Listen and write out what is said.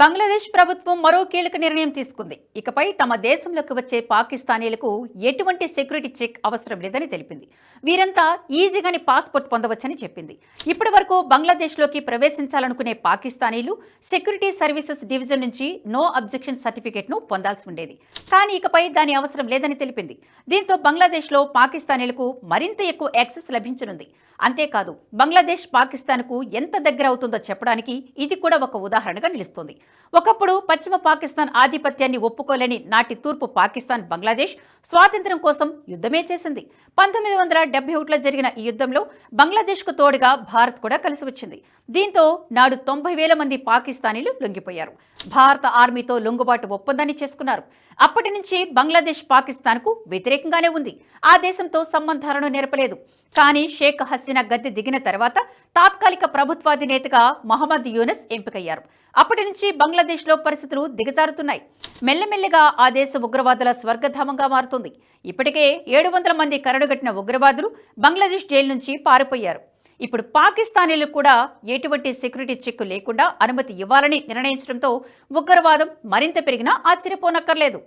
బంగ్లాదేశ్ ప్రభుత్వం మరో కీలక నిర్ణయం తీసుకుంది. ఇకపై తమ దేశంలోకి వచ్చే పాకిస్తానీలకు ఎటువంటి సెక్యూరిటీ చెక్ అవసరం లేదని తెలిపింది. వీరంతా ఈజీగానే పాస్పోర్ట్ పొందవచ్చని చెప్పింది. ఇప్పటి వరకు బంగ్లాదేశ్లోకి ప్రవేశించాలనుకునే పాకిస్తానీలు సెక్యూరిటీ సర్వీసెస్ డివిజన్ నుంచి నో అబ్జెక్షన్ సర్టిఫికేట్ను పొందాల్సి ఉండేది. కానీ ఇకపై దాని అవసరం లేదని తెలిపింది. దీంతో బంగ్లాదేశ్లో పాకిస్తానీలకు మరింత ఎక్కువ యాక్సెస్ లభించనుంది. అంతేకాదు, బంగ్లాదేశ్ పాకిస్తాన్కు ఎంత దగ్గర అవుతుందో చెప్పడానికి ఇది కూడా ఒక ఉదాహరణగా నిలుస్తోంది. ఒకప్పుడు పశ్చిమ పాకిస్తాన్ ఆధిపత్యాన్ని ఒప్పుకోలేని నాటి తూర్పు పాకిస్తాన్ బంగ్లాదేశ్ స్వాతంత్ర్యం కోసం యుద్ధమే చేసింది. 1971లో జరిగిన ఈ యుద్ధంలో బంగ్లాదేశ్కు తోడుగా భారత్ కూడా కలిసి వచ్చింది. దీంతో నాడు 90,000 మంది పాకిస్తానీలు లొంగిపోయారు. భారత ఆర్మీతో లొంగుబాటు ఒప్పందాన్ని చేసుకున్నారు. అప్పటి నుంచి బంగ్లాదేశ్ పాకిస్తాన్కు వ్యతిరేకంగానే ఉంది. ఆ దేశంతో సంబంధాలను నెరపలేదు. కానీ షేక్ హసీనా గద్దె దిగిన తర్వాత తాత్కాలిక ప్రభుత్వాధినేతగా మహమ్మద్ యూనస్ ఎంపికయ్యారు. అప్పటి నుంచి బంగ్లాదేశ్లో పరిస్థితులు దిగజారుతున్నాయి. మెల్లమెల్లగా ఆ దేశ ఉగ్రవాదుల స్వర్గధామంగా మారుతుంది. ఇప్పటికే 700 మంది కరడుగట్టిన ఉగ్రవాదులు బంగ్లాదేశ్ జైలు నుంచి పారిపోయారు. ఇప్పుడు పాకిస్తానీలకు కూడా ఎటువంటి సెక్యూరిటీ చెక్ లేకుండా అనుమతి ఇవ్వాలని నిర్ణయించడంతో ఉగ్రవాదం మరింత పెరిగినా ఆశ్చర్యపోనక్కర్లేదు.